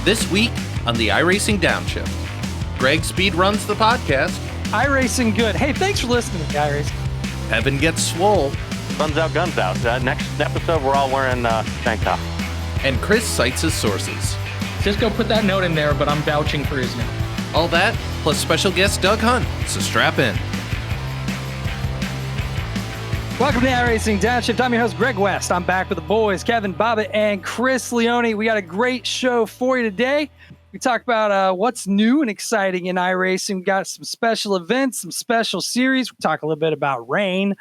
This week on the iRacing Downshift, Greg speed runs the podcast. iRacing good. Hey, thanks for listening to iRacing. Evan gets swole. Guns out, guns out. Next episode, we're all wearing tank top. And Chris cites his sources. Cisco put that note in there, but I'm vouching for his note. All that, plus special guest Doug Hunt. So strap in. Welcome to iRacing Downshift. I'm your host, Greg West. I'm back with the boys, Kevin Bobbitt and Chris Leone. We got a great show for you today. We talk about what's new and exciting in iRacing. We got some special events, some special series. We talk a little bit about rain.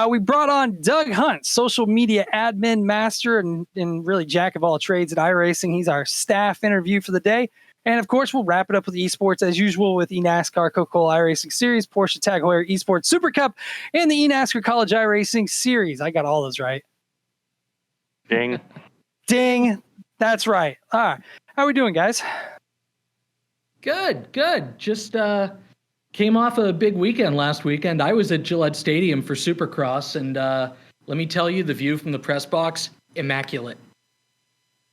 We brought on Doug Hunt, social media admin master and really jack of all trades at iRacing. He's our staff interview for the day. And of course, we'll wrap it up with esports as usual with eNASCAR Coca-Cola iRacing Series, Porsche Tag Heuer Esports Super Cup, and the eNASCAR College iRacing Series. I got all those right. Ding. Ding. That's right. All right. How we doing, guys? Good. Just came off a big weekend last weekend. I was at Gillette Stadium for Supercross, and let me tell you, the view from the press box, immaculate.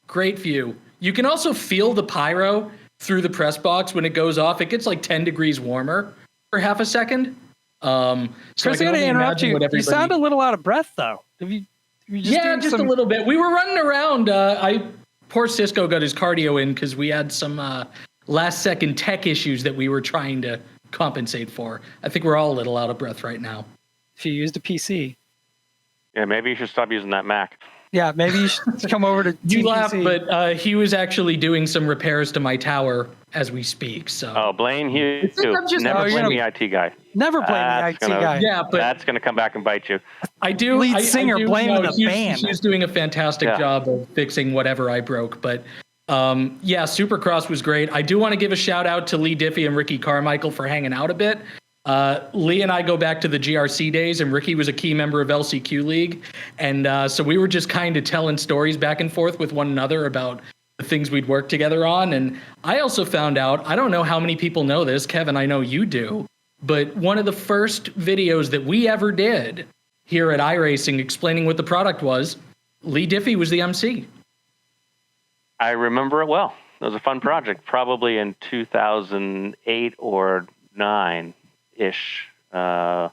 Great view. You can also feel the pyro through the press box when it goes off. It gets like 10 degrees warmer for half a second. So Chris, I got to interrupt you. You sound a little out of breath, though. Just a little bit. We were running around. Poor Cisco got his cardio in because we had some last-second tech issues that we were trying to compensate for. I think we're all a little out of breath right now. If you used a PC. Yeah, maybe you should stop using that Mac. Yeah, maybe you should come over to You TPC. laugh, but he was actually doing some repairs to my tower as we speak. So blame you. Never blame the IT guy. Never blame the IT guy. Yeah, but that's going to come back and bite you. I do. Lead singer I do, blaming the band. He's doing a fantastic job of fixing whatever I broke. But Supercross was great. I do want to give a shout out to Lee Diffie and Ricky Carmichael for hanging out a bit. Lee and I go back to the GRC days, and Ricky was a key member of LCQ League. And so we were just kind of telling stories back and forth with one another about the things we'd worked together on. And I also found out, I don't know how many people know this, Kevin, I know you do, but one of the first videos that we ever did here at iRacing explaining what the product was, Lee Diffie was the MC. I remember it well. It was a fun project, probably in 2008 or 9. Ish. I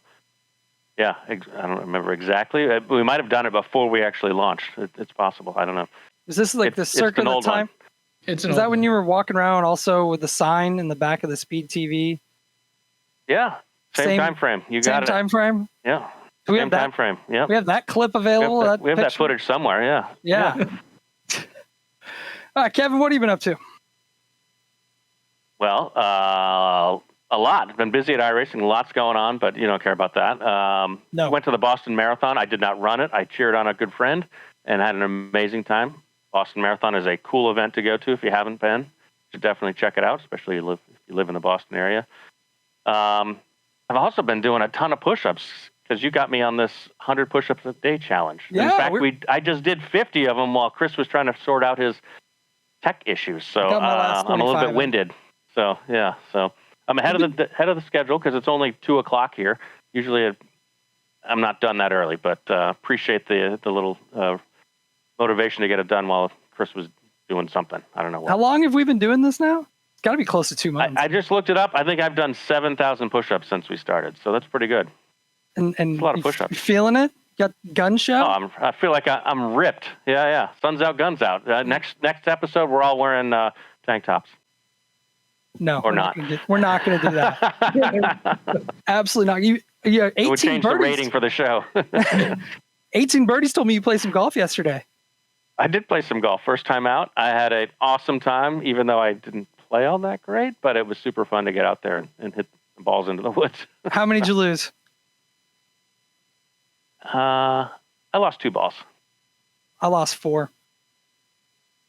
don't remember exactly. We might have done it before we actually launched. It's possible. I don't know. Is this like the circa of the time? Is that when you were walking around also with the sign in the back of the Speed TV? Yeah. Same time frame. You got it. Same time frame? Yeah. Do we have that time frame. Yeah. We have that clip available. We have that footage somewhere. Yeah. All right, Kevin, what have you been up to? Well, a lot. I've been busy at iRacing. Lots going on, but you don't care about that. No. Went to the Boston Marathon. I did not run it. I cheered on a good friend and had an amazing time. Boston Marathon is a cool event to go to if you haven't been. You should definitely check it out, especially if you live in the Boston area. I've also been doing a ton of push-ups because you got me on this 100 push-ups a day challenge. Yeah, in fact, I just did 50 of them while Chris was trying to sort out his tech issues. So I'm a little bit winded. So I'm ahead of the schedule because it's only 2:00 here. Usually, I'm not done that early, but appreciate the little motivation to get it done while Chris was doing something. I don't know what. How long have we been doing this now? It's got to be close to 2 months. I just looked it up. I think I've done 7,000 push-ups since we started, so that's pretty good. And a lot of push-ups. You feeling it? Got gun show? I feel like I'm ripped. Yeah. Sun's out, guns out. Next episode, we're all wearing tank tops. No, or not. We're not going to do that. Absolutely not. You 18 it would change birdies. the rating for the show. 18 birdies told me you played some golf yesterday. I did play some golf. First time out. I had an awesome time, even though I didn't play all that great, but it was super fun to get out there and hit the balls into the woods. How many did you lose? I lost 2 balls. I lost 4.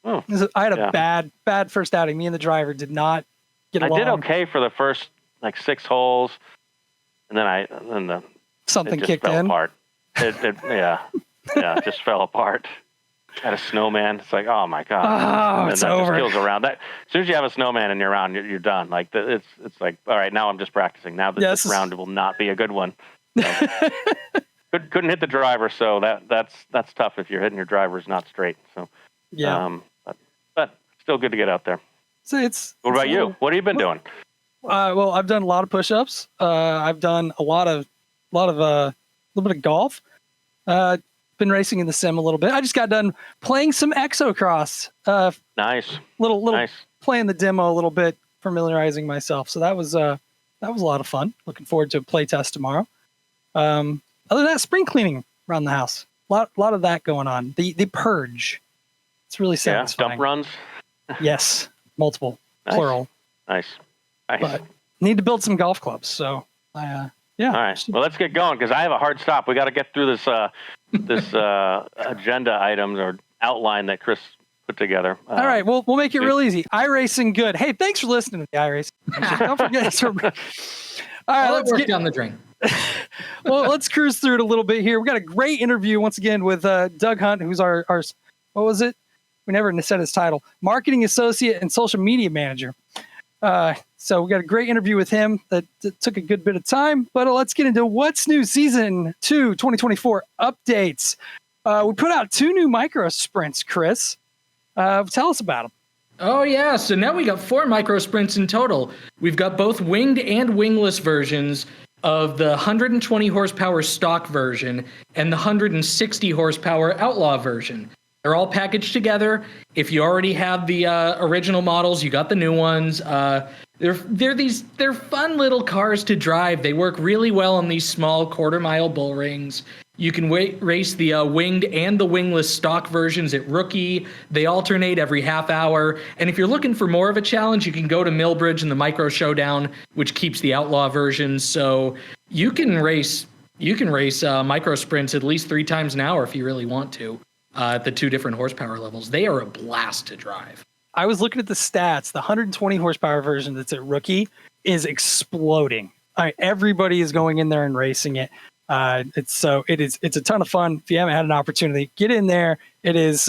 Oh, I had a bad first outing. Me and the driver did not get along. I did okay for the first 6 holes, and then something it just kicked fell in. Apart. It just fell apart. Had a snowman. It's like, oh my god! Oh, it's over. Just kills around. That as soon as you have a snowman in your round, you're done. Like it's like, all right, now I'm just practicing. Now this round will not be a good one. So, couldn't hit the driver, so that's tough if you're hitting your drivers not straight. So yeah, but still good to get out there. What about you? What have you been doing? Well, I've done a lot of push-ups. I've done a little bit of golf. Been racing in the sim a little bit. I just got done playing some Exocross. Nice. Nice. Playing the demo a little bit, familiarizing myself. So that was a lot of fun. Looking forward to a play test tomorrow. Other than that, spring cleaning around the house. A lot of that going on. The purge. It's really satisfying. Yeah, dump runs. Yes, multiple, nice. Plural. Nice. But need to build some golf clubs. So yeah. All right. Well, let's get going because I have a hard stop. We got to get through this agenda items or outline that Chris put together. All right. We'll make it real easy. iRacing good. Hey, thanks for listening to the iRacing. Don't forget. All right. Let's get down the drain. Well, let's cruise through it a little bit here. We got a great interview once again with Doug Hunt, who's our what was it? We never said his title. Marketing associate and social media manager. So we got a great interview with him that took a good bit of time, but let's get into what's new season 2 2024 updates. We put out 2 new micro sprints, Chris. Tell us about them. Oh yeah. So now we got 4 micro sprints in total. We've got both winged and wingless versions of the 120 horsepower stock version and the 160 horsepower outlaw version. They're all packaged together. If you already have the original models, you got the new ones. They're fun little cars to drive. They work really well on these small quarter-mile bull rings. You can race the winged and the wingless stock versions at Rookie. They alternate every half hour. And if you're looking for more of a challenge, you can go to Millbridge and the Micro Showdown, which keeps the outlaw versions. So you can race micro sprints at least 3 times an hour if you really want to. At the 2 different horsepower levels. They are a blast to drive. I was looking at the stats. The 120 horsepower version that's at Rookie is exploding. Everybody is going in there and racing it. It's a ton of fun. If you haven't had an opportunity, get in there. It's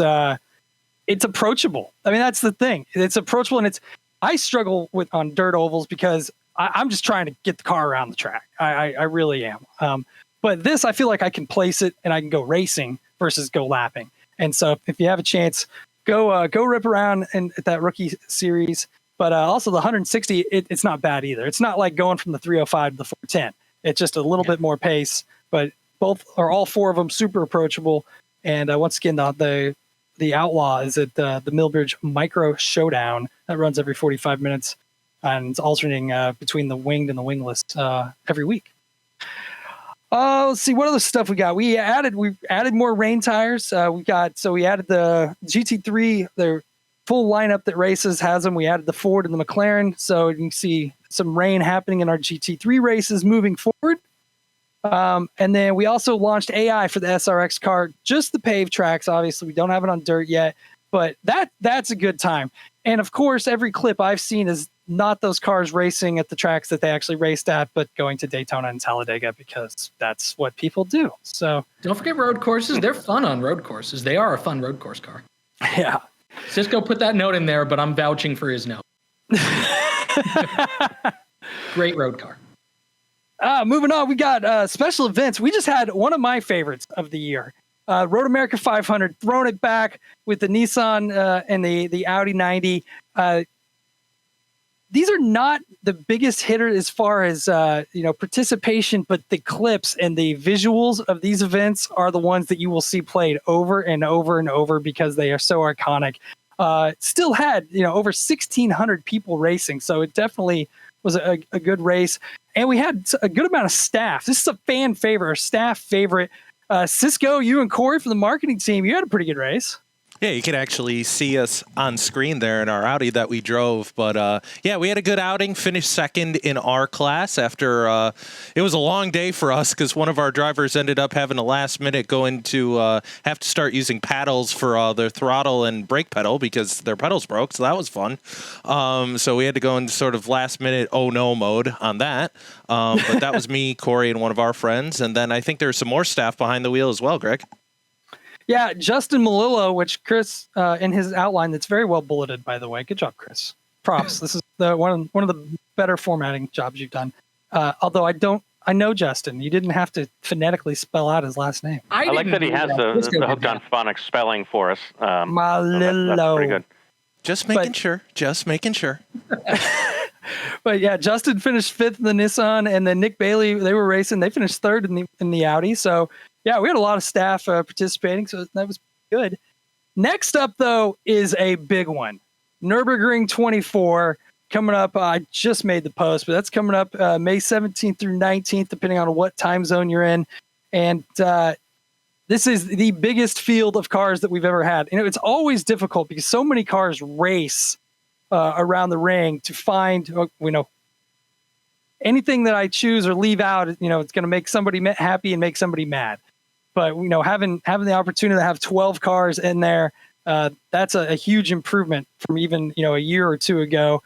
approachable. I mean, that's the thing. It's approachable, and I struggle on dirt ovals because I'm just trying to get the car around the track. I really am. But this, I feel like I can place it and I can go racing versus go lapping. And so if you have a chance, go rip around at that Rookie series. But also the 160, it's not bad either. It's not like going from the 305 to the 410. It's just a little bit more pace, but all 4 of them super approachable. And once again, the Outlaw is at the Millbridge Micro Showdown that runs every 45 minutes, and it's alternating between the winged and the wingless every week. Let's see what other stuff we got. We added more rain tires. We added the GT3, the full lineup that races has them. We added the Ford and the McLaren, so you can see some rain happening in our GT3 races moving forward. And then we also launched AI for the SRX car, just the paved tracks. Obviously, we don't have it on dirt yet, but that's a good time. And of course, every clip I've seen is not those cars racing at the tracks that they actually raced at, but going to Daytona and Talladega because that's what people do. So don't forget road courses. They're fun on road courses. They are a fun road course car. Yeah. Cisco put that note in there, but I'm vouching for his note. Great road car. Moving on, we got special events. We just had one of my favorites of the year. Road America 500, throwing it back with the Nissan and the Audi 90. These are not the biggest hitter as far as participation, but the clips and the visuals of these events are the ones that you will see played over and over and over because they are so iconic. Still had over 1,600 people racing, so it definitely was a good race. And we had a good amount of staff. This is a fan favorite, or staff favorite. Cisco, you and Corey from the marketing team, you had a pretty good race. Yeah, you could actually see us on screen there in our Audi that we drove. But yeah, we had a good outing, finished second in our class after it was a long day for us because one of our drivers ended up having a last minute going to have to start using paddles for their throttle and brake pedal because their pedals broke. So that was fun. So we had to go into sort of last minute oh no mode on that. But that was me, Corey, and one of our friends. And then I think there's some more staff behind the wheel as well, Greg. Yeah, Justin Malillo, which Chris, in his outline, that's very well bulleted, by the way. Good job, Chris. Props. This is one of the better formatting jobs you've done. Although I know Justin. You didn't have to phonetically spell out his last name. I like that he has the hooked on phonics spelling for us. Malillo. That's pretty good. Just making sure. But yeah, Justin finished 5th in the Nissan, and then Nick Bailey, they were racing. They finished 3rd in the Audi. So yeah, we had a lot of staff participating, so that was good. Next up, though, is a big one. Nürburgring 24 coming up. I just made the post, but that's coming up May 17th through 19th, depending on what time zone you're in. And this is the biggest field of cars that we've ever had. And it's always difficult because so many cars race around the ring to find, anything that I choose or leave out, it's going to make somebody happy and make somebody mad. But, having the opportunity to have 12 cars in there, that's a huge improvement from even, a year or two ago.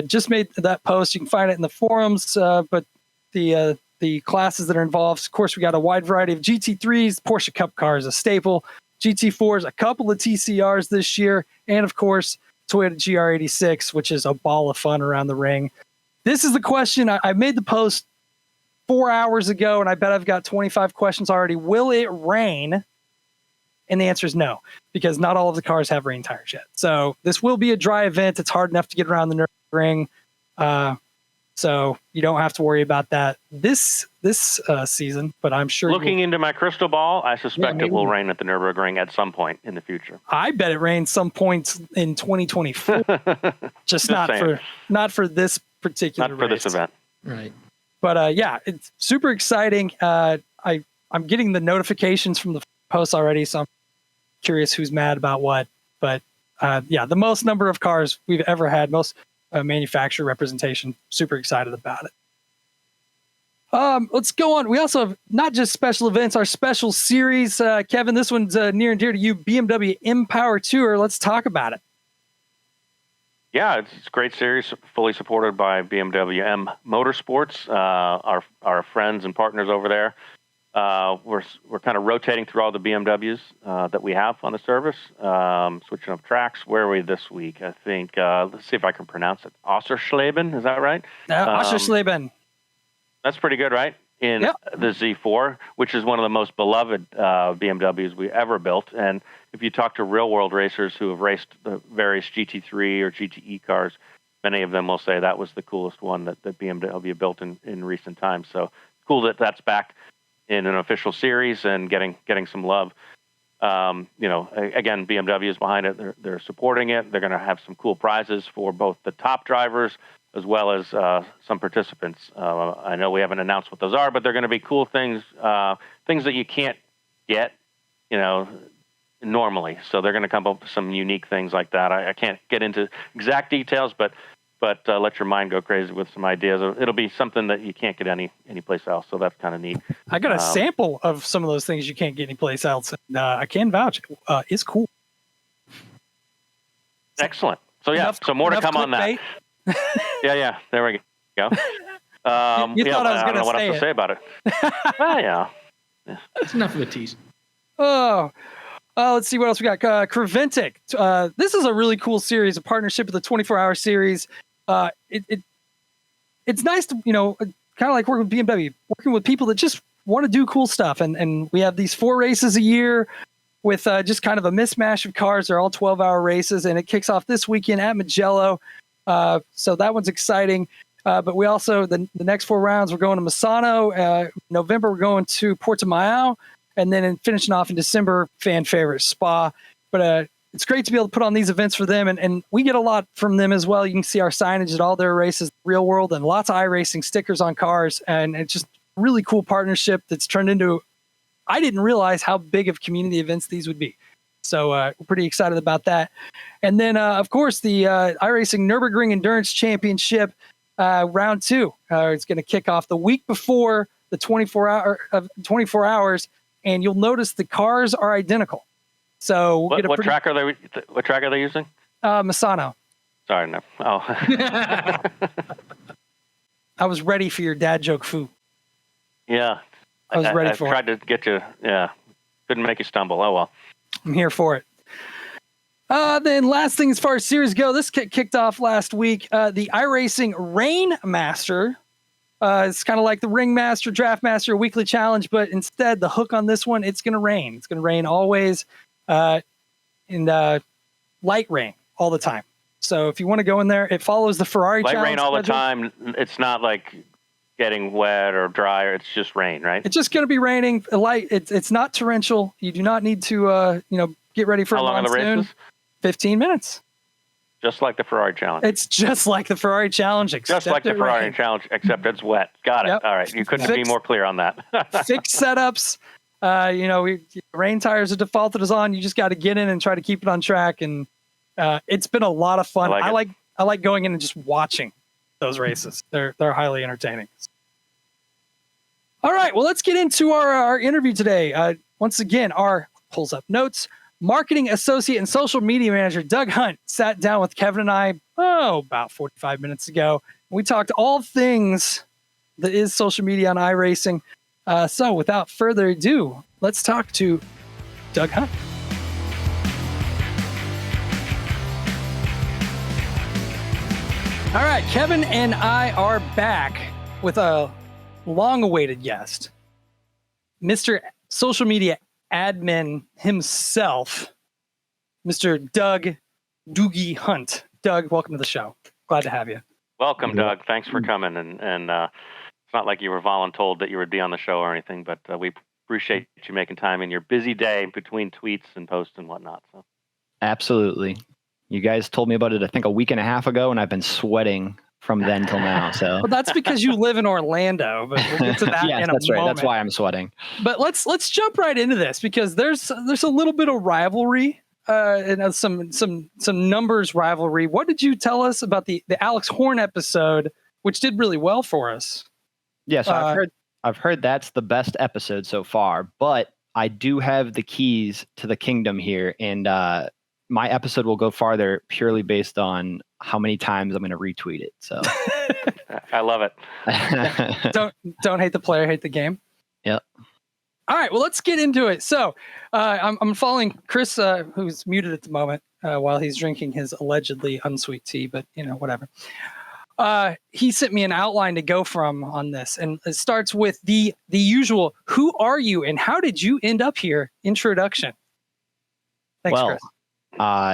Just made that post. You can find it in the forums, but the classes that are involved, of course, we got a wide variety of GT3s, Porsche Cup cars, a staple, GT4s, a couple of TCRs this year, and of course, Toyota GR86, which is a ball of fun around the ring. This is the question. I made the post 4 hours ago, and I bet I've got 25 questions already. Will it rain? And the answer is no, because not all of the cars have rain tires yet. So this will be a dry event. It's hard enough to get around the Nürburgring. So you don't have to worry about that this season, but I'm sure. Looking into my crystal ball, I suspect it will rain at the Nürburgring at some point in the future. I bet it rains some points in 2024. just not for this particular Not for race. this event. Right. But yeah, it's super exciting. I'm getting the notifications from the posts already, so I'm curious who's mad about what. But yeah, the most number of cars we've ever had, most manufacturer representation. Super excited about it. Let's go on. We also have not just special events, our special series. Kevin, this one's near and dear to you, BMW M-Power Tour. Let's talk about it. Yeah, it's a great series, fully supported by BMW M Motorsports, our friends and partners over there. We're kind of rotating through all the BMWs that we have on the service, switching up tracks. Where are we this week? I think, let's see if I can pronounce it. Ossersleben, is that right? Ossersleben. That's pretty good, right? In the Z4, which is one of the most beloved BMWs we ever built. And if you talk to real-world racers who have raced the various GT3 or GTE cars, many of them will say that was the coolest one that BMW built in recent times. So cool that that's back in an official series and getting some love. Again, BMW is behind it. They're supporting it. They're going to have some cool prizes for both the top drivers as well as some participants. I know we haven't announced what those are, but they're going to be cool things, things that you can't get, normally. So they're going to come up with some unique things like that. I can't get into exact details, but let your mind go crazy with some ideas. It'll be something that you can't get anyplace else. So that's kind of neat. I got a sample of some of those things you can't get anyplace else. And, I can vouch. It's cool. Excellent. So yeah, so more to come on that. Yeah. There we go. You thought I was going to say it. I don't know what else to say about it. Well, yeah. That's enough of a tease. Let's see what else we got. Creventic. This is a really cool series, a partnership with the 24-hour series. It's nice to, kind of like working with BMW, working with people that just want to do cool stuff. And we have these 4 races a year with just kind of a mismatch of cars. They're all 12-hour races, and it kicks off this weekend at Mugello. So that one's exciting. But we also, the next 4 rounds, we're going to Misano. November, we're going to Portimao. And then finishing off in December, fan favorite Spa. But it's great to be able to put on these events for them. And we get a lot from them as well. You can see our signage at all their races, real world, and lots of iRacing stickers on cars. And it's just a really cool partnership that's turned into, I didn't realize how big of community events these would be. So we're pretty excited about that. And then, of course, the iRacing Nürburgring Endurance Championship round 2. It's going to kick off the week before the 24 hours. And you'll notice the cars are identical. So what track are they using? Misano. Sorry, no. Oh. I was ready for your dad joke, Foo. Yeah. I was ready for it. I tried to get you. Yeah. Couldn't make you stumble. Oh, well. I'm here for it. Then last thing as far as series go, this kicked off last week. The iRacing Rain Master. It's kind of like the Ring Master, Draft Master, weekly challenge, but instead the hook on this one, it's going to rain. It's going to rain always, in light rain all the time. So if you want to go in there, it follows the Ferrari light challenge rain all schedule. the time. It's not like getting wet or dry, or it's just rain, right? It's just going to be raining. It's not torrential. You do not need to get ready for How a long are the monsoon. races? 15 minutes. Just like the Ferrari challenge. It's just like the Ferrari challenge, Just like the Ferrari challenge, except it's wet. Got it. Yep. All right. You couldn't be more clear on that. Fixed setups. Rain tires are defaulted as on. You just got to get in and try to keep it on track. And it's been a lot of fun. I like going in and just watching those races. They're highly entertaining. All right. Well, let's get into our interview today. Once again, our pulls up notes. Marketing associate and social media manager Doug Hunt sat down with Kevin and I about 45 minutes ago. We talked all things that is social media on iRacing. So without further ado, let's talk to Doug Hunt. All right, Kevin and I are back with a long-awaited guest, Mr. Social Media Admin himself, Mr. Doug Doogie Hunt. Doug, welcome to the show. Glad to have you. Welcome, Doug. Thanks for coming. And it's not like you were voluntold that you would be on the show or anything, but we appreciate you making time in your busy day between tweets and posts and whatnot. So. Absolutely. You guys told me about it, I think, a week and a half ago, and I've been sweating from then till now. So well, that's because you live in Orlando, but we'll get to that yes, in a that's moment. right. That's why I'm sweating. But let's jump right into this because there's a little bit of rivalry and some numbers rivalry. What did you tell us about the Alex Horn episode, which did really well for us? Yes, I've heard that's the best episode so far, but I do have the keys to the kingdom here, and my episode will go farther purely based on how many times I'm going to retweet it. So I love it. Don't hate the player, hate the game. Yep. All right, well, let's get into it. So I'm following Chris, who's muted at the moment while he's drinking his allegedly unsweet tea, but whatever. He sent me an outline to go from on this, and it starts with the usual, who are you and how did you end up here introduction. Thanks, Chris.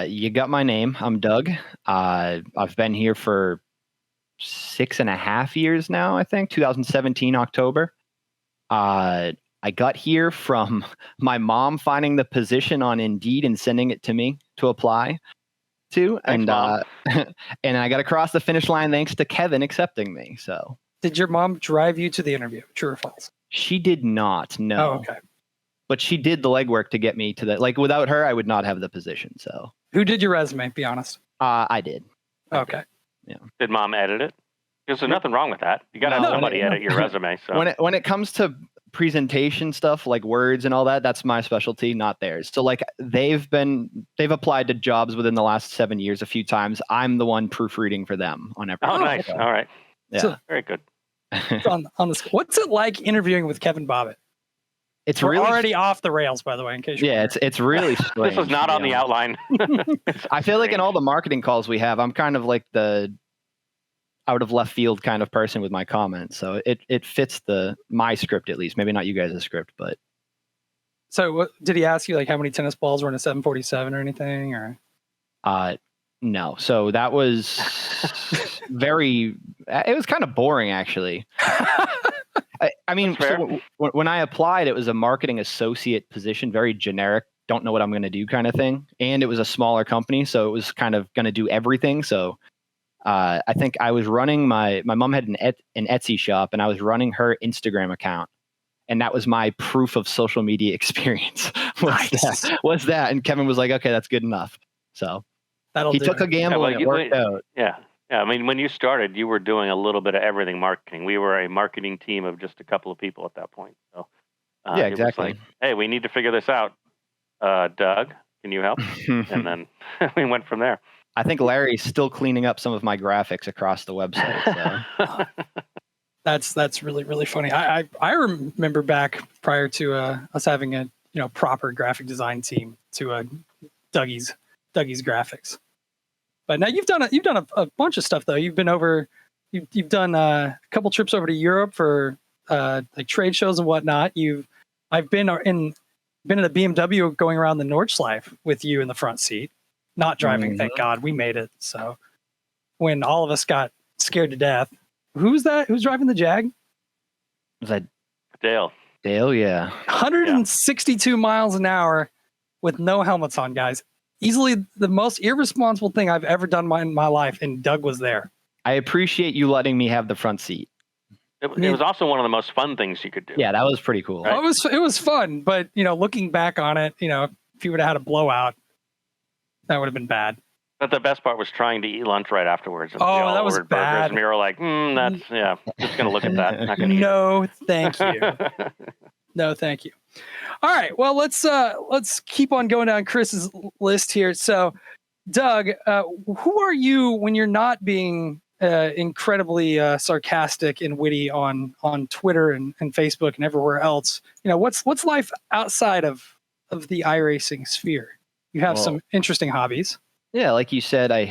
You got my name. I'm Doug. I've been here for 6.5 years now, I think, 2017, October. I got here from my mom finding the position on Indeed and sending it to me to apply to. Thanks, and I got across the finish line thanks to Kevin accepting me. So did your mom drive you to the interview? True or false? She did not, no. Oh, okay. But she did the legwork to get me to that. Like, without her, I would not have the position. So who did your resume? Be honest. I did. Okay. Yeah. Did mom edit it? Because there's nothing wrong with that. You got to have somebody edit your resume. So when it comes to presentation stuff like words and all that, that's my specialty, not theirs. So like they've applied to jobs within the last 7 years a few times. I'm the one proofreading for them on everything. Oh, nice. All right. Yeah. So, very good. on this, what's it like interviewing with Kevin Bobbitt? We're really already off the rails, by the way, in case you're wondering. it's really strange. This is not on the outline. I feel like in all the marketing calls we have, I'm kind of like the out of left field kind of person with my comments. So it fits my script, at least. Maybe not you guys' script, but. So did he ask you like how many tennis balls were in a 747 or anything, or? No. So that was it was kind of boring, actually. I mean, so when I applied, it was a marketing associate position, very generic, don't know what I'm going to do kind of thing. And it was a smaller company, so it was kind of going to do everything. So I think I was running my mom had an Etsy shop, and I was running her Instagram account. And that was my proof of social media experience was that. And Kevin was like, okay, that's good enough. So he took a gamble and it worked out. Yeah. Yeah, I mean, when you started, you were doing a little bit of everything marketing. We were a marketing team of just a couple of people at that point. So, yeah, exactly. It was like, hey, we need to figure this out. Doug, can you help? And then we went from there. I think Larry's still cleaning up some of my graphics across the website. So. That's really, really funny. I remember back prior to us having a proper graphic design team to Dougie's graphics. But now you've done a bunch of stuff though. You've been over, you've done a couple trips over to Europe for like trade shows and whatnot. I've been in a BMW going around the Nordschleife with you in the front seat. not driving. Thank God we made it. So when all of us got scared to death, who's that? Who's driving the Jag? Was that Dale? Dale, yeah. 162 miles an hour with no helmets on, guys. Easily the most irresponsible thing I've ever done in my life, and Doug was there. I appreciate you letting me have the front seat. It was also one of the most fun things you could do. Yeah, that was pretty cool. Right? It was fun, but looking back on it, if you would have had a blowout, that would have been bad. But the best part was trying to eat lunch right afterwards. And that was bad. And we were like, that's just gonna look at that. Not gonna no, thank you. No, thank you. All right, well let's keep on going down Chris's list here. So, Doug, who are you when you're not being incredibly sarcastic and witty on Twitter and Facebook and everywhere else? What's life outside of the iRacing sphere? You have some interesting hobbies. Yeah, like you said, I'm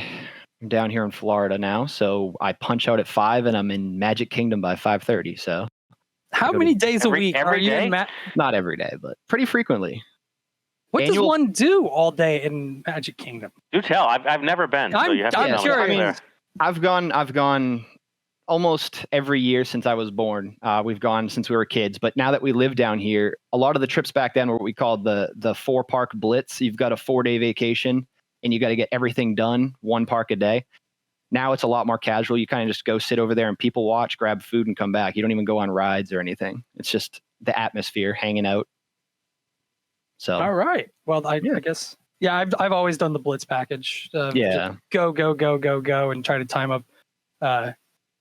down here in Florida now, so I punch out at 5 and I'm in Magic Kingdom by 5:30. So how many days a week are you in? Not every day, but pretty frequently. What does one do all day in Magic Kingdom? Do tell. I've never been. I'm curious. I've gone almost every year since I was born. We've gone since we were kids, but now that we live down here, a lot of the trips back then were what we called the 4-park blitz. You've got a 4-day vacation and you got to get everything done 1 park a day. Now it's a lot more casual. You kind of just go sit over there and people watch, grab food and come back. You don't even go on rides or anything. It's just the atmosphere, hanging out. So all right. Well, I guess I've always done the blitz package. Go and try to time up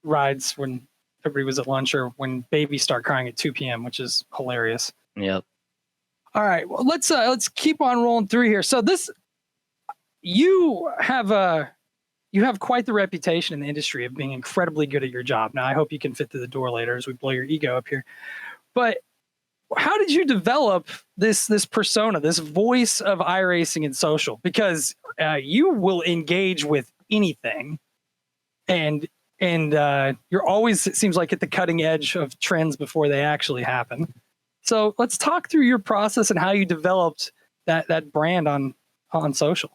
rides when everybody was at lunch or when babies start crying at 2 p.m., which is hilarious. Yep. All right. Well, let's keep on rolling through here. So you have quite the reputation in the industry of being incredibly good at your job. Now, I hope you can fit through the door later as we blow your ego up here. But how did you develop this persona, this voice of iRacing and social? Because you will engage with anything, and you're always, it seems like, at the cutting edge of trends before they actually happen. So let's talk through your process and how you developed that brand on social.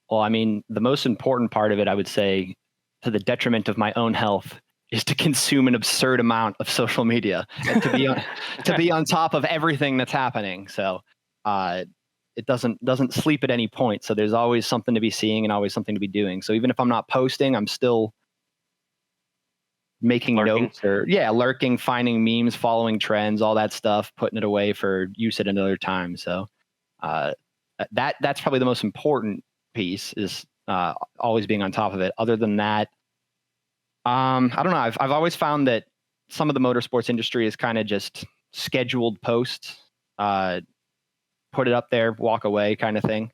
Well, I mean, the most important part of it, I would say, to the detriment of my own health, is to consume an absurd amount of social media and to be on top of everything that's happening. So it doesn't sleep at any point. So there's always something to be seeing and always something to be doing. So even if I'm not posting, I'm still making notes or lurking, finding memes, following trends, all that stuff, putting it away for use at another time. So that's probably the most important piece, is always being on top of it. Other than that, I don't know. I've always found that some of the motorsports industry is kind of just scheduled posts, put it up there, walk away kind of thing.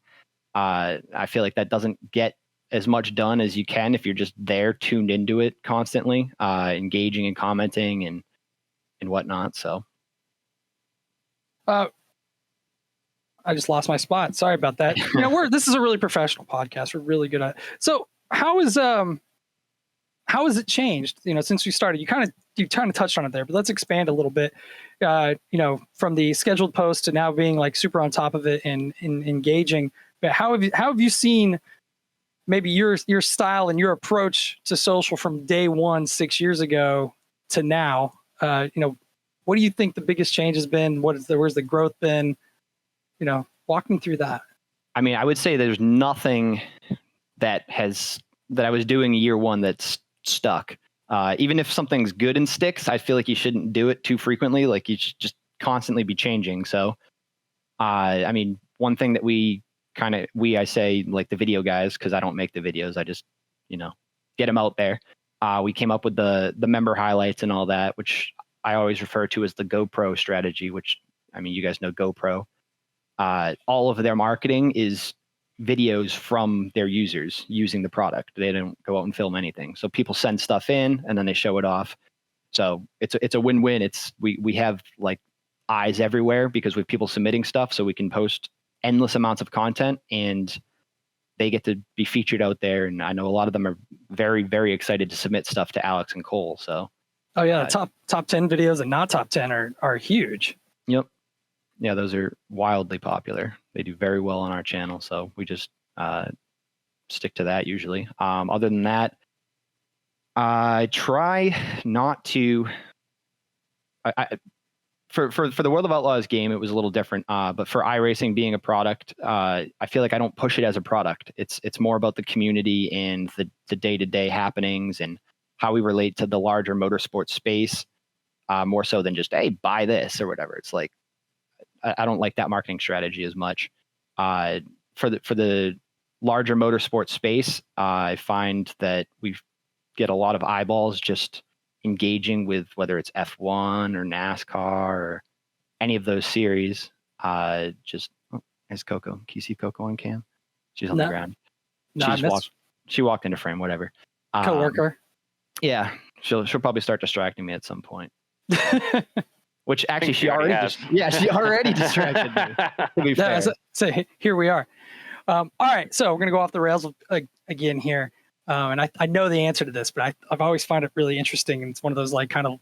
I feel like that doesn't get as much done as you can if you're just there, tuned into it constantly, engaging and commenting and whatnot. So, I just lost my spot. Sorry about that. This is a really professional podcast. We're really good at it. So how has it changed? Since we started, you kind of touched on it there, but let's expand a little bit. From the scheduled post to now being like super on top of it and engaging. But how have you seen maybe your style and your approach to social from day one 6 years ago to now? What do you think the biggest change has been? Where's the growth been? Walk me through that. I mean, I would say there's nothing that I was doing year one that's stuck. Even if something's good and sticks, I feel like you shouldn't do it too frequently. Like, you should just constantly be changing. So, I mean, one thing that I say, like, the video guys, because I don't make the videos, I just, get them out there. We came up with the member highlights and all that, which I always refer to as the GoPro strategy, which, I mean, you guys know GoPro. All of their marketing is videos from their users using the product. They don't go out and film anything. So people send stuff in and then they show it off. So it's a win-win. We have like eyes everywhere because we have people submitting stuff, so we can post endless amounts of content and they get to be featured out there. And I know a lot of them are very, very excited to submit stuff to Alex and Cole. So top 10 videos and not top 10 are huge. Yep. Yeah, those are wildly popular. They do very well on our channel. So we just Stick to that usually. Other than that, I try not to. For the World of Outlaws game, it was a little different. But for iRacing being a product, I feel like I don't push it as a product. It's more about the community and the day-to-day happenings and how we relate to the larger motorsport space, more so than just, hey, buy this or whatever. It's like I don't like that marketing strategy as much. For the larger motorsport space, I find that we get a lot of eyeballs just engaging with whether it's F1 or NASCAR or any of those series. There's Coco. Can you see Coco on cam? She's on the ground. She walked into frame, whatever. Coworker. Yeah. She'll probably start distracting me at some point. Which actually she already distracted me. To be fair. So here we are. All right, so we're gonna go off the rails again here. And I know the answer to this, but I've always found it really interesting. And it's one of those like kind of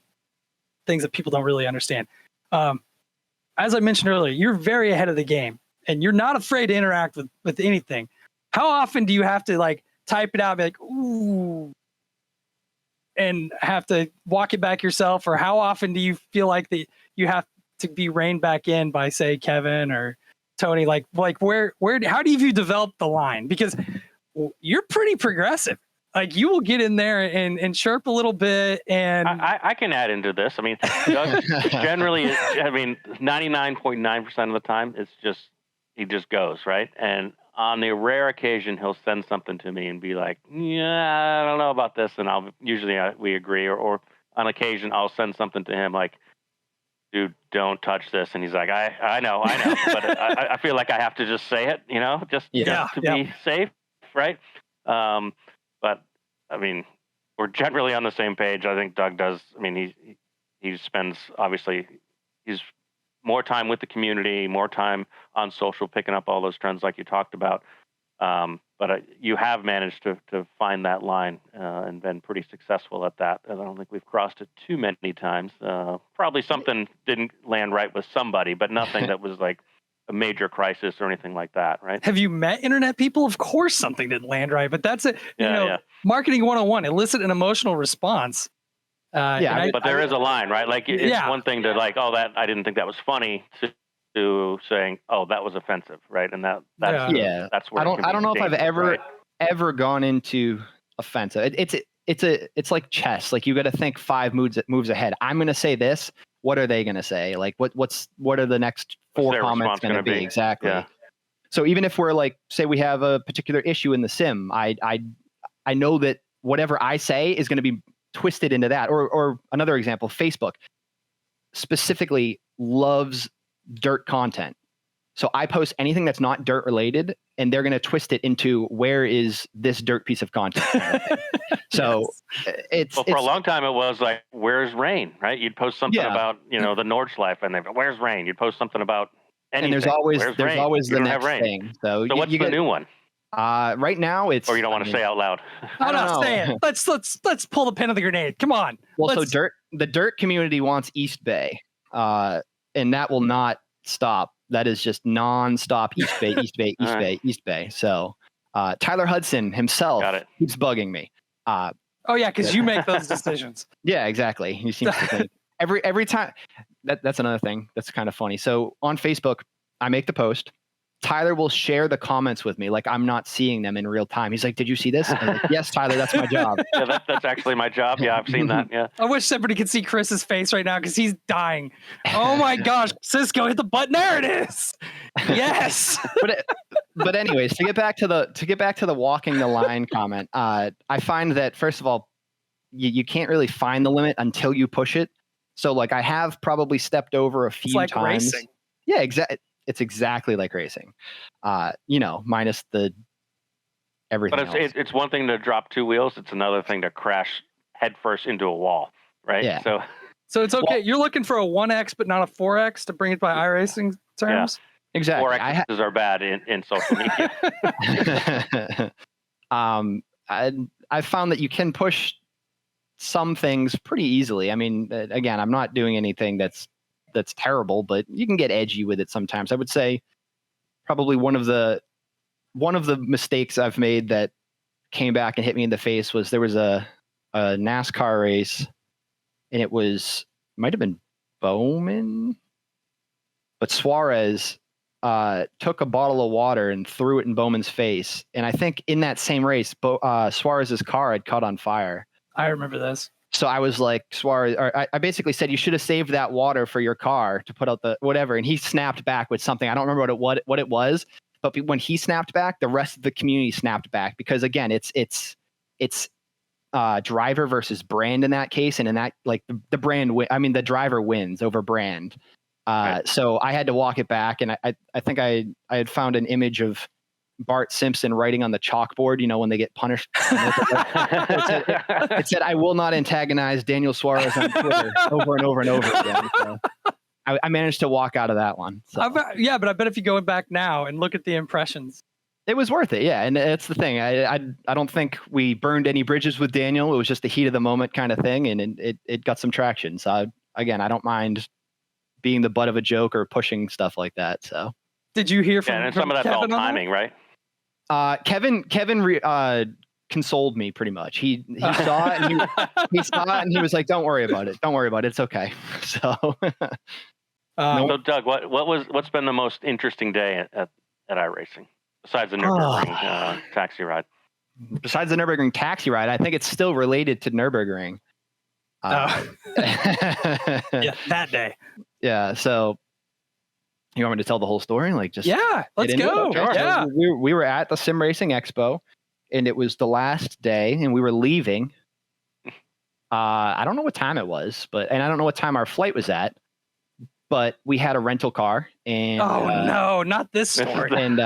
things that people don't really understand. As I mentioned earlier, you're very ahead of the game and you're not afraid to interact with anything. How often do you have to like type it out and be like, ooh, and have to walk it back yourself? Or how often do you feel like that you have to be reined back in by, say, Kevin or Tony? Like where how do you develop the line? Because you're pretty progressive. Like you will get in there and chirp a little bit. And I can add into this. I mean, Doug generally, 99.9% of the time, he just goes, right? And on the rare occasion, he'll send something to me and be like, yeah, I don't know about this. And we agree. Or on occasion, I'll send something to him like, dude, don't touch this. And he's like, I know. But I feel like I have to just say it, just to be safe. Right. But I mean, we're generally on the same page. I think Doug does. I mean, he spends, obviously, he's more time with the community, more time on social, picking up all those trends like you talked about. But you have managed to find that line and been pretty successful at that. And I don't think we've crossed it too many times. Probably something didn't land right with somebody, but nothing that was like a major crisis or anything like that, right? Have you met internet people? Of course something didn't land right, but that's it. Marketing 101, elicit an emotional response. But there is a line, right? Like it's one thing to like, oh, that I didn't think that was funny, to saying, oh, that was offensive, right? And that's where I don't know if I've ever gone into offensive. It's like chess. Like you got to think 5 moves ahead. I'm going to say this. What are they going to say? Like what are the next 4 comments going to be? Exactly. Yeah. So even if we're like, say we have a particular issue in the sim, I know that whatever I say is going to be twisted into that. Or another example, Facebook specifically loves dirt content. So I post anything that's not dirt related and they're going to twist it into where is this dirt piece of content. So it's for a long time it was like, where's rain, right? You'd post something about, the Nordschleife and they'd go, where's rain? You'd post something about anything. And there's always the next thing. So what's the new one? Right now it's, or you don't want to say out loud. I'm not saying. Let's pull the pin of the grenade. Come on. Well, the dirt community wants East Bay, and that will not stop. That is just nonstop East Bay, East Bay, East Bay, East Bay. So Tyler Hudson himself keeps bugging me. Because you make those decisions. Yeah, exactly. He seems to think every time. That's another thing that's kind of funny. So on Facebook, I make the post. Tyler will share the comments with me like I'm not seeing them in real time. He's like, "Did you see this?" I'm like, yes, Tyler, that's my job. Yeah, that's actually my job. Yeah, I've seen that. Yeah. I wish somebody could see Chris's face right now because he's dying. Oh my gosh, Cisco, hit the button. There it is. Yes. But anyways, to get back to the walking the line comment, I find that first of all, you can't really find the limit until you push it. So like I have probably stepped over a few times. Racing. Yeah, exactly. It's exactly like racing, minus the everything. But it's one thing to drop 2 wheels. It's another thing to crash headfirst into a wall, right? Yeah. So it's okay. Well, you're looking for a 1X, but not a 4X to bring it by iRacing terms. Yeah, exactly. 4Xs are bad in social media. I found that you can push some things pretty easily. I mean, again, I'm not doing anything that's terrible, but you can get edgy with it sometimes. I would say probably one of the one of the mistakes I've made that came back and hit me in the face was there was a NASCAR race, and it might have been Bowman, but Suarez took a bottle of water and threw it in Bowman's face. And I think in that same race, Suarez's car had caught on fire. I remember this. So I was like, Suarez, or I basically said, you should have saved that water for your car to put out the whatever. And he snapped back with something. I don't remember what it was, but when he snapped back, the rest of the community snapped back, because again, it's driver versus brand in that case. And in that, like the brand, the driver wins over brand. Right. So I had to walk it back. And I think I had found an image of Bart Simpson writing on the chalkboard, when they get punished. It said, "I will not antagonize Daniel Suarez on Twitter," over and over and over again. So I managed to walk out of that one. So. But I bet if you go back now and look at the impressions, it was worth it. Yeah. And that's the thing. I don't think we burned any bridges with Daniel. It was just the heat of the moment kind of thing. And it got some traction. So I don't mind being the butt of a joke or pushing stuff like that. So did you hear from, and some of that's Kevin all timing, right? Kevin consoled me pretty much. He saw it and he was like, "Don't worry about it. Don't worry about it. It's okay." So, so Doug, what's been the most interesting day at iRacing besides the Nürburgring taxi ride? Besides the Nürburgring taxi ride, I think it's still related to Nürburgring. Yeah, that day. Yeah. So. You want me to tell the whole story? Let's go. Sure. Yeah. So we were at the Sim Racing Expo, and it was the last day, and we were leaving. I don't know what time it was, and I don't know what time our flight was at, but we had a rental car, and no, not this story. And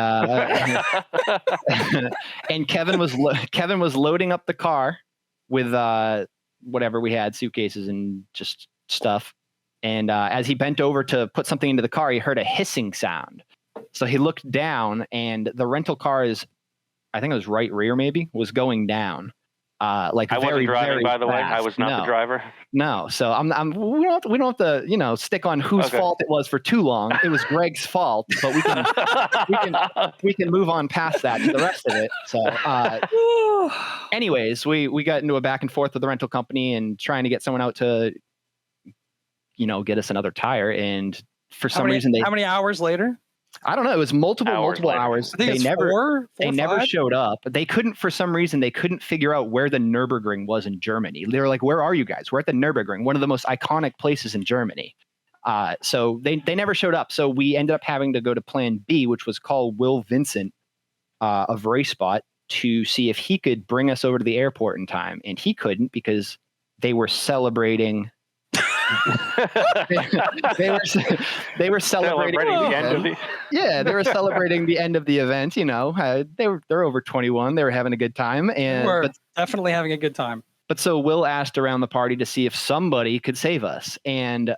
and Kevin was loading up the car with whatever we had, suitcases and just stuff. And as he bent over to put something into the car, he heard a hissing sound. So he looked down, and the rental car I think it was right rear maybe, was going down. I wasn't driving, by the way. I was not the driver. No. So we don't have to, stick on whose fault it was for too long. It was Greg's fault, but we can move on past that to the rest of it. So anyways, we got into a back and forth with the rental company and trying to get someone out to get us another tire. And for some reason how many hours later? I don't know. It was multiple hours. I think they never showed up. They couldn't figure out where the Nürburgring was in Germany. They were like, "Where are you guys?" "We're at the Nürburgring, one of the most iconic places in Germany." So they never showed up. So we ended up having to go to plan B, which was call Will Vincent of RaceSpot to see if he could bring us over to the airport in time. And he couldn't, because they were celebrating they were celebrating the end of the they were celebrating the end of the event. They're over 21. They were having a good time, and definitely having a good time. But so Will asked around the party to see if somebody could save us, and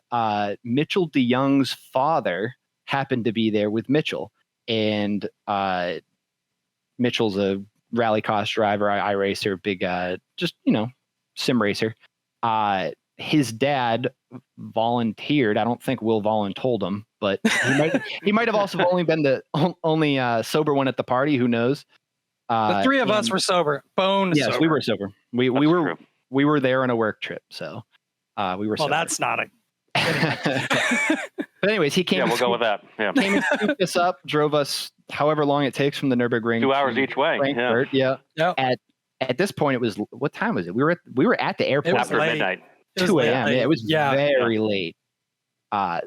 Mitchell DeYoung's father happened to be there with Mitchell, and Mitchell's a rally cost driver, iRacer, big sim racer. His dad volunteered. I don't think Will told him, but he might have also only been the only sober one at the party. Who knows? The three of us were sober. Yes, sober. We were sober. We were there on a work trip, so we were. Well, sober. That's not a. But anyways, he came. Yeah, we'll go with that. Yeah. Came and scooped us up, drove us however long it takes from the Nürburgring. 2 hours each way. Frankfurt, yeah. At this point, it was, what time was it? We were at the airport after midnight. 2 a.m. Yeah, it was very late.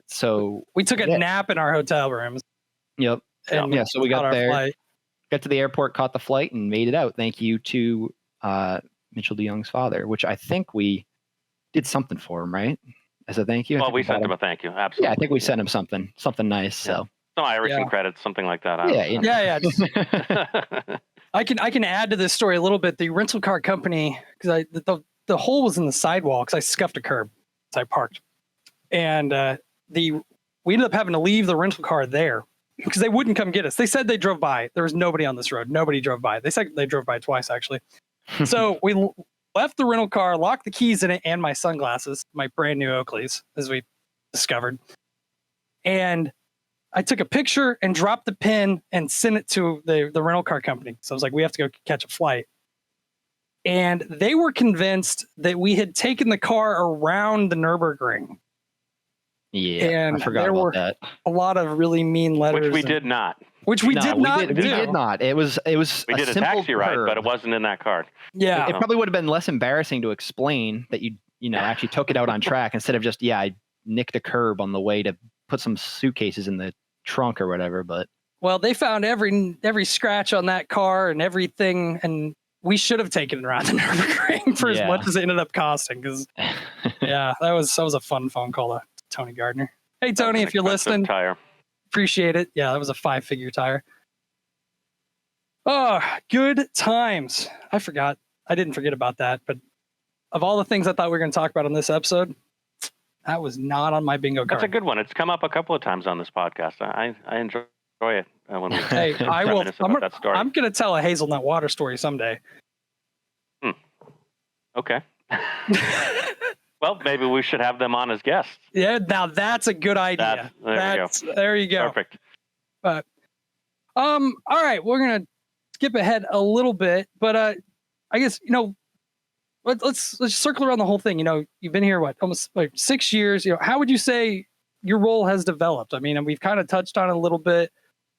So we took a nap in our hotel rooms. Yep. So we got there, got to the airport, caught the flight, and made it out. Thank you to Mitchell DeYoung's father, which I think we did something for him, right? As a thank you. Well, we sent him a thank you. Absolutely. Yeah, I think we sent him something nice. Yeah. So some iRacing credits, something like that. I can add to this story a little bit. The rental car company, because the hole was in the sidewall because I scuffed a curb as I parked, and we ended up having to leave the rental car there because they wouldn't come get us. They said they drove by. There was nobody on this road. Nobody drove by. They said they drove by twice actually. So we left the rental car, locked the keys in it, and my sunglasses, my brand new Oakleys, as we discovered. And I took a picture and dropped the pin and sent it to the rental car company. So I was like, we have to go catch a flight. And they were convinced that we had taken the car around the Nürburgring. Yeah, and I forgot there about were that. A lot of really mean letters. Which we did not. Which we did not. We did not. It was. We did a taxi ride, but it wasn't in that card. Yeah. It probably would have been less embarrassing to explain that you actually took it out on track instead of just, I nicked a curb on the way to put some suitcases in the trunk or whatever. But well, they found every scratch on that car and everything, and we should have taken it around the Nürburgring for as much as it ended up costing. Because that was a fun phone call to Tony Gardner. Hey Tony, if you're listening, tire. Appreciate it. Yeah, that was a 5-figure tire. Oh, good times. I forgot. I didn't forget about that, but of all the things I thought we were going to talk about on this episode, that was not on my bingo card. That's a good one. It's come up a couple of times on this podcast. I enjoy it when we I will. that story. I'm going to tell a hazelnut water story someday. Okay. Well, maybe we should have them on as guests. Yeah, now that's a good idea. There you go. Perfect. But all right, we're going to skip ahead a little bit, but I guess let's circle around the whole thing. You've been here almost like 6 years. How would you say your role has developed? I mean, and we've kind of touched on it a little bit,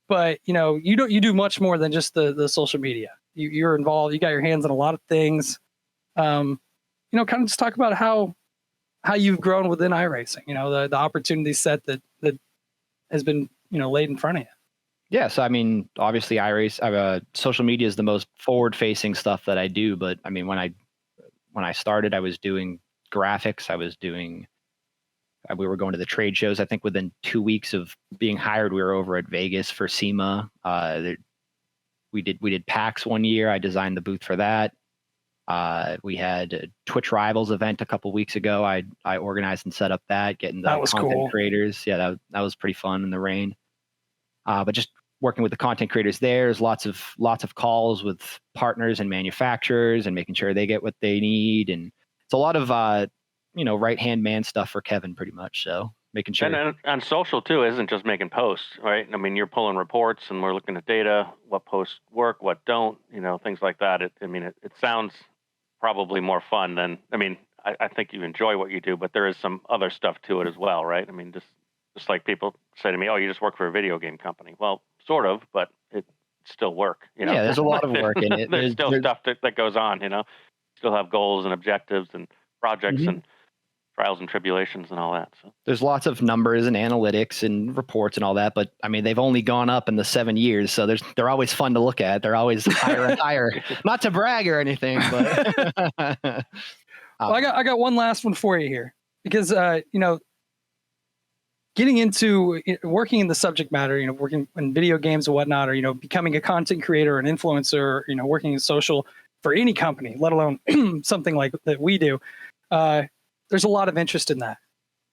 but you do much more than just the social media. You're involved. You got your hands in a lot of things. Kind of just talk about how you've grown within iRacing. The opportunity set that has been laid in front of you. Yeah, so I mean, obviously, social media is the most forward-facing stuff that I do. But I mean, when I started, I was doing graphics. We were going to the trade shows. I think within 2 weeks of being hired, we were over at Vegas for SEMA. We did PAX one year. I designed the booth for that. We had a Twitch Rivals event a couple weeks ago. I organized and set up that, getting the content creators. Yeah, that was pretty fun in the rain. But just working with the content creators there's lots of calls with partners and manufacturers and making sure they get what they need. And it's a lot of right-hand man stuff for Kevin pretty much. So making sure. And on social too isn't just making posts, right? I mean, you're pulling reports and we're looking at data, what posts work, what don't, things like that. It sounds probably more fun than, I think you enjoy what you do, but there is some other stuff to it as well, right? I mean, just like people say to me, oh, you just work for a video game company. Well, sort of, but it still work. Yeah, there's a lot of work in it. There's still stuff that goes on, still have goals and objectives and projects and trials and tribulations and all that. So there's lots of numbers and analytics and reports and all that, but I mean, they've only gone up in the 7 years, so they're always fun to look at. They're always higher and higher. Not to brag or anything, but well, I got one last one for you here, because getting into working in the subject matter, working in video games and whatnot, or becoming a content creator, an influencer, working in social for any company, let alone something like that we do. There's a lot of interest in that.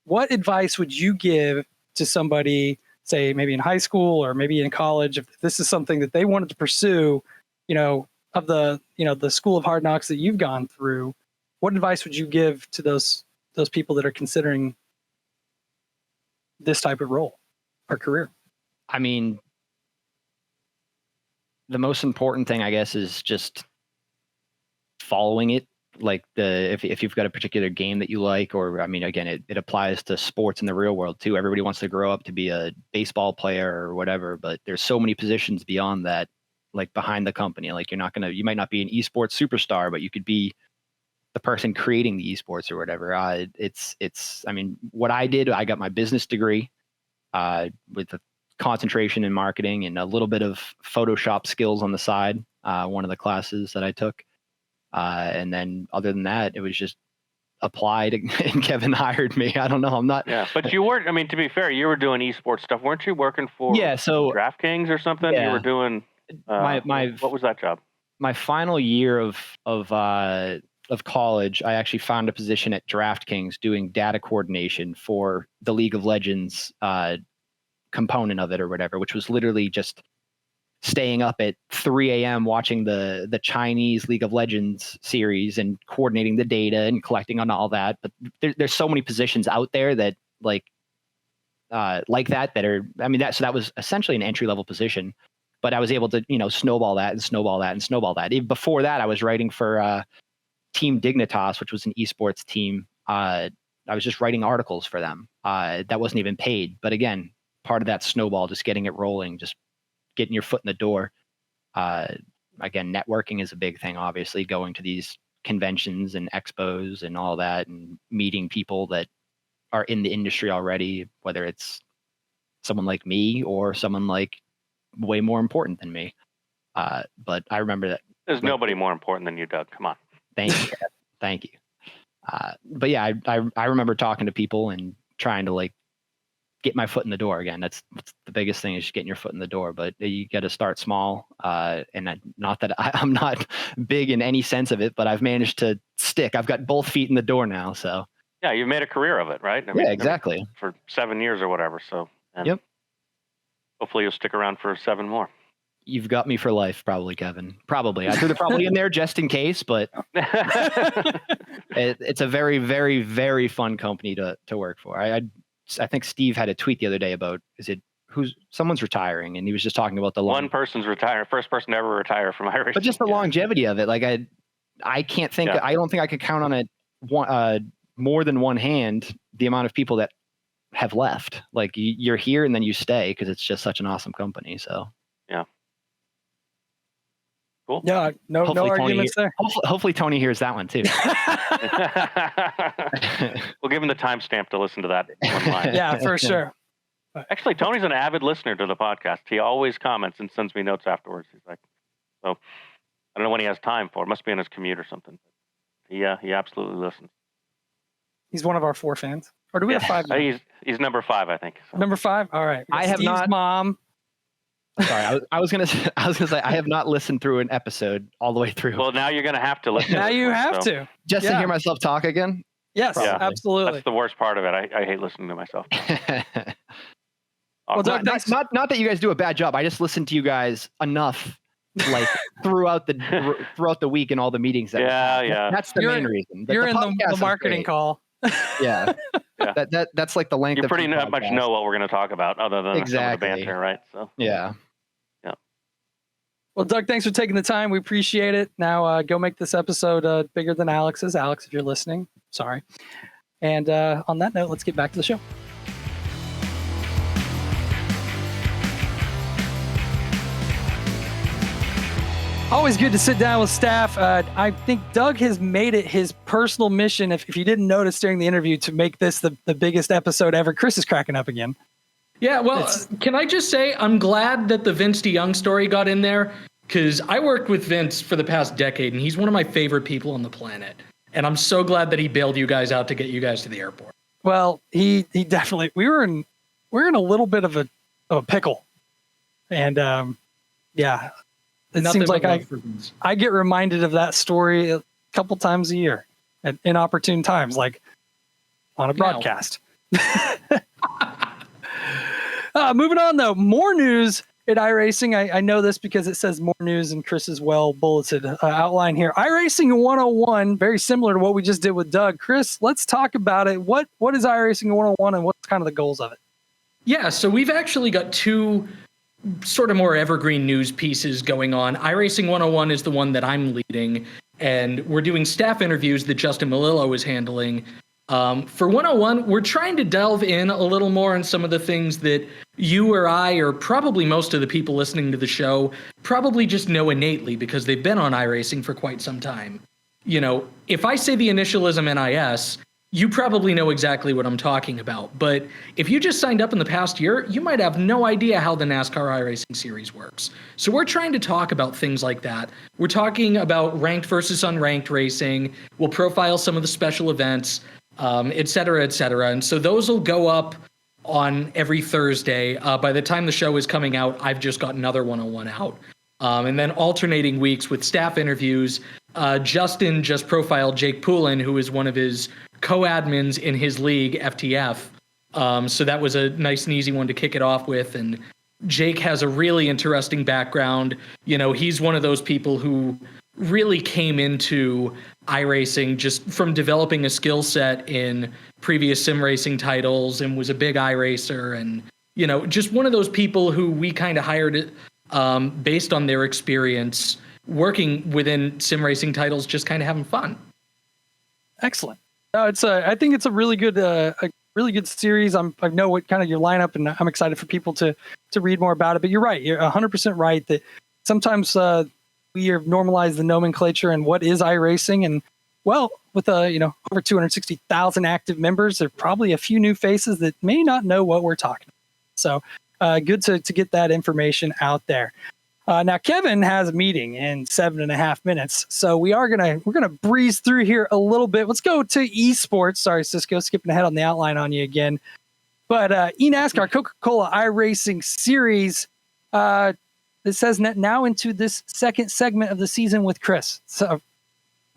What advice would you give to somebody, say maybe in high school or maybe in college, if this is something that they wanted to pursue, of the school of hard knocks that you've gone through? What advice would you give to those people that are considering this type of role or career? I mean, the most important thing, I guess, is just following it. Like if you've got a particular game that you like, or again, it applies to sports in the real world too. Everybody wants to grow up to be a baseball player or whatever, but there's so many positions beyond that, like behind the company. Like you might not be an esports superstar, but you could be the person creating the esports or whatever. What I did, I got my business degree with a concentration in marketing and a little bit of Photoshop skills on the side. One of the classes that I took. And then other than that, it was just applied and Kevin hired me. I don't know. I'm not. Yeah, but you weren't, to be fair, you were doing esports stuff. Weren't you working for DraftKings or something? Yeah. You were doing, what was that job? My final year of college, I actually found a position at DraftKings doing data coordination for the League of Legends component of it or whatever, which was literally just staying up at 3 a.m. watching the Chinese League of Legends series and coordinating the data and collecting on all that. But there's so many positions out there that, like, like that are, I mean, so that was essentially an entry level position, but I was able to, snowball that and snowball that and snowball that. Even before that, I was writing for Team Dignitas, which was an esports team. I was just writing articles for them. That wasn't even paid. But again, part of that snowball, just getting it rolling, just getting your foot in the door. Again, networking is a big thing, obviously, going to these conventions and expos and all that, and meeting people that are in the industry already, whether it's someone like me or someone like way more important than me. But I remember that there's nobody more important than you, Doug. Come on. Thank you. Thank you. But yeah, I remember talking to people and trying to like get my foot in the door again. That's the biggest thing, is just getting your foot in the door. But you got to start small. And not that I'm not big in any sense of it, but I've managed to stick. I've got both feet in the door now. So yeah, you've made a career of it, right? I mean, yeah, exactly. For 7 years or whatever. So yep. Hopefully you'll stick around for 7 more. You've got me for life, probably, Kevin. Probably. I threw the probably in there just in case, but it's a very, very, very fun company to work for. I think Steve had a tweet the other day about, someone's retiring, and he was just talking about one person's retiring, first person to ever retire from iRacing. But just the longevity of it. Like I can't think. Yeah. I don't think I could count on it more than one hand the amount of people that have left. Like you're here and then you stay because it's just such an awesome company. So yeah. Cool. Yeah, no arguments there. Hopefully Tony hears that one too. We'll give him the timestamp to listen to that one line. Yeah, for sure. Actually, Tony's an avid listener to the podcast. He always comments and sends me notes afterwards. He's like, so I don't know when he has time for it. Must be on his commute or something. He absolutely listens. He's one of our 4 fans. Or do we have 5 now? He's number 5, I think. So. Number 5? All right. I have Steve's not. Mom. Sorry, I was gonna say I have not listened through an episode all the way through. Well, now you're gonna have to listen. Now you have to. Just to hear myself talk again. Yes, absolutely. That's the worst part of it. I hate listening to myself. Well, not that you guys do a bad job. I just listen to you guys enough, like throughout the week and all the meetings. That's the main reason. You're in the marketing call. Yeah. That's like the length. You pretty much know what we're going to talk about, other than some of the banter, right? So yeah. Well, Doug, thanks for taking the time. We appreciate it. Now go make this episode bigger than Alex's. Alex, if you're listening, sorry. And on that note, let's get back to the show. Always good to sit down with staff. I think Doug has made it his personal mission, if you didn't notice during the interview, to make this the biggest episode ever. Chris is cracking up again. Yeah, well, can I just say I'm glad that the Vince DeYoung story got in there, because I worked with Vince for the past decade, and he's one of my favorite people on the planet. And I'm so glad that he bailed you guys out to get you guys to the airport. Well, he definitely. We were in a little bit of a pickle, and yeah. It Nothing seems like I get reminded of that story a couple times a year at inopportune times, like on a broadcast. Moving on, though, more news at iRacing. I know this because it says more news in Chris's well-bulleted outline here. iRacing 101, very similar to what we just did with Doug. Chris, let's talk about it. What is iRacing 101 and what's kind of the goals of it? Yeah, so we've actually got 2 sort of more evergreen news pieces going on. iRacing 101 is the one that I'm leading, and we're doing staff interviews that Justin Melillo is handling. For 101, we're trying to delve in a little more on some of the things that you or I, or probably most of the people listening to the show, probably just know innately because they've been on iRacing for quite some time. You know, if I say the initialism NIS, you probably know exactly what I'm talking about. But if you just signed up in the past year, you might have no idea how the NASCAR iRacing series works. So we're trying to talk about things like that. We're talking about ranked versus unranked racing. We'll profile some of the special events, et cetera, et cetera. And so those will go up on every Thursday. By the time the show is coming out, I've just got another 101 out. And then alternating weeks with staff interviews. Justin just profiled Jake Poulin, who is one of his co-admins in his league, FTF. So that was a nice and easy one to kick it off with. And Jake has a really interesting background. You know, he's one of those people who really came into iRacing just from developing a skill set in previous sim racing titles and was a big iRacer, and just one of those people who we kind of hired based on their experience working within sim racing titles, just kind of having fun. Excellent. I think it's a really good series. I know what kind of your lineup, and I'm excited for people to read more about it. But you're right. You're 100% right that sometimes we have normalized the nomenclature and what is iRacing. And well, with over 260,000 active members, there are probably a few new faces that may not know what we're talking about. So good to get that information out there. Now Kevin has a meeting in 7.5 minutes, so we're gonna breeze through here a little bit. Let's go to esports. Sorry, Cisco, skipping ahead on the outline on you again. But eNASCAR Coca-Cola iRacing Series. It says now into this second segment of the season with Chris. So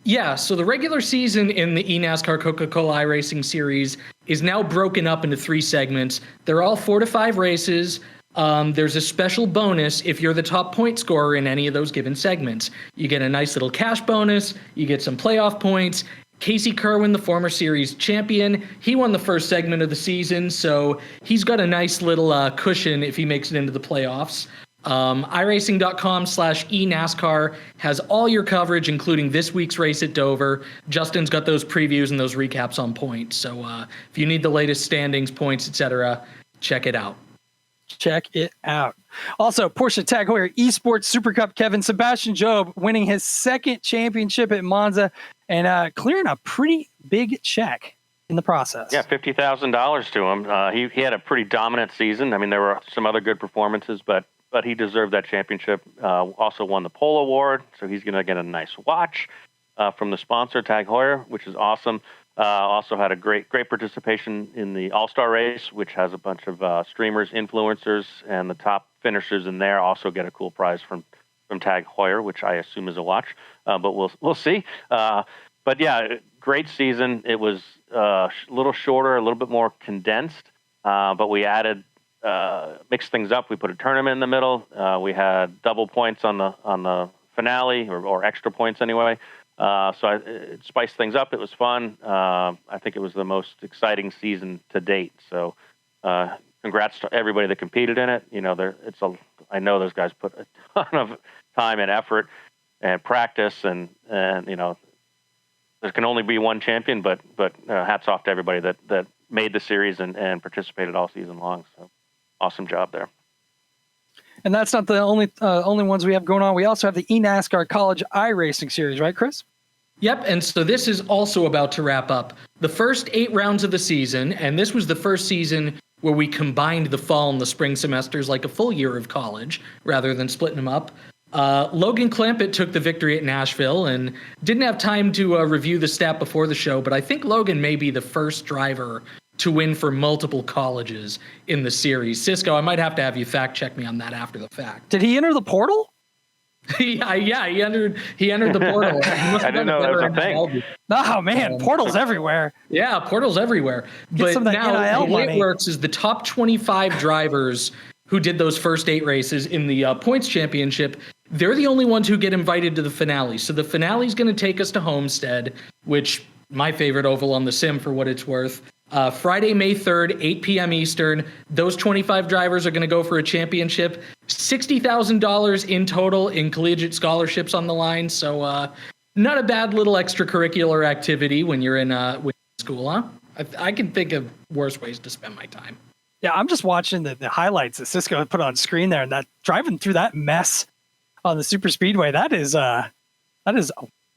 the regular season in the eNASCAR Coca-Cola iRacing Series is now broken up into 3 segments. They're all 4 to 5 races. There's a special bonus if you're the top point scorer in any of those given segments. You get a nice little cash bonus. You get some playoff points. Casey Kerwin, the former series champion, he won the first segment of the season, so he's got a nice little cushion if he makes it into the playoffs. iRacing.com/eNASCAR has all your coverage, including this week's race at Dover. Justin's got those previews and those recaps on point. So if you need the latest standings, points, etc., check it out. Check it out. Also, Porsche Tag Heuer Esports Super Cup, Kevin Sebastian Job winning his second championship at Monza and clearing a pretty big check in the process. Yeah, $50,000 to him. He had a pretty dominant season. I mean, there were some other good performances, but he deserved that championship. Also won the pole award, so he's going to get a nice watch from the sponsor, Tag Heuer, which is awesome. Also had a great participation in the All-Star race, which has a bunch of streamers, influencers, and the top finishers in there also get a cool prize from Tag Heuer, which I assume is a watch, but we'll see. But yeah, great season. It was a little shorter, a little bit more condensed, but we added mixed things up. We put a tournament in the middle. We had double points on the finale, or extra points anyway. So it spiced things up. It was fun. I think it was the most exciting season to date. So congrats to everybody that competed in it. I know those guys put a ton of time and effort and practice, and there can only be one champion. But hats off to everybody that made the series and participated all season long. So awesome job there. And that's not the only ones we have going on. We also have the eNASCAR College iRacing Series, right, Chris? Yep, and so this is also about to wrap up the first 8 rounds of the season, and this was the first season where we combined the fall and the spring semesters like a full year of college rather than splitting them up. Logan Clampett took the victory at Nashville and didn't have time to review the stat before the show, but I think Logan may be the first driver to win for multiple colleges in the series. Cisco, I might have to have you fact check me on that after the fact. Did he enter the portal? yeah, he entered the portal. I didn't know that was a thing. Oh man, portals everywhere. Yeah, portals everywhere. But now the way it works is the top 25 drivers who did those first 8 races in the points championship, they're the only ones who get invited to the finale. So the finale is going to take us to Homestead, which my favorite oval on the sim for what it's worth. Friday, May 3rd, 8 p.m. Eastern. Those 25 drivers are going to go for a championship. $60,000 in total in collegiate scholarships on the line. So not a bad little extracurricular activity when you're in school, huh? I can think of worse ways to spend my time. Yeah, I'm just watching the highlights that Cisco had put on screen there, and that driving through that mess on the super speedway, that is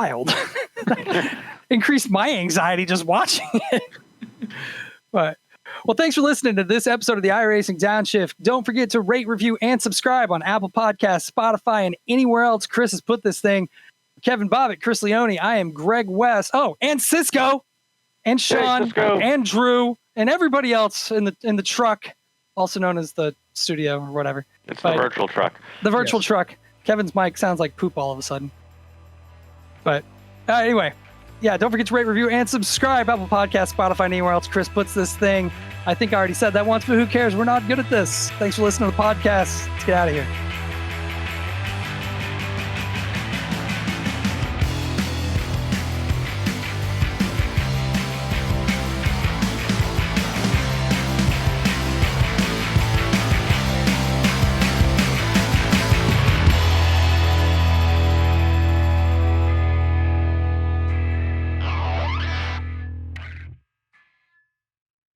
wild. Increased my anxiety just watching it. But well, thanks for listening to this episode of the iRacing Downshift. Don't forget to rate, review, and subscribe on Apple Podcasts, Spotify, and anywhere else Chris has put this thing. Kevin Bobbitt, Chris Leone, I am Greg West. Oh, and Cisco, and Sean, and Drew, and everybody else in the truck, also known as the studio or whatever. It's the virtual truck. The virtual truck. Kevin's mic sounds like poop all of a sudden. But anyway. Yeah, don't forget to rate, review, and subscribe. Apple Podcasts, Spotify, and anywhere else Chris puts this thing. I think I already said that once, but who cares? We're not good at this. Thanks for listening to the podcast. Let's get out of here.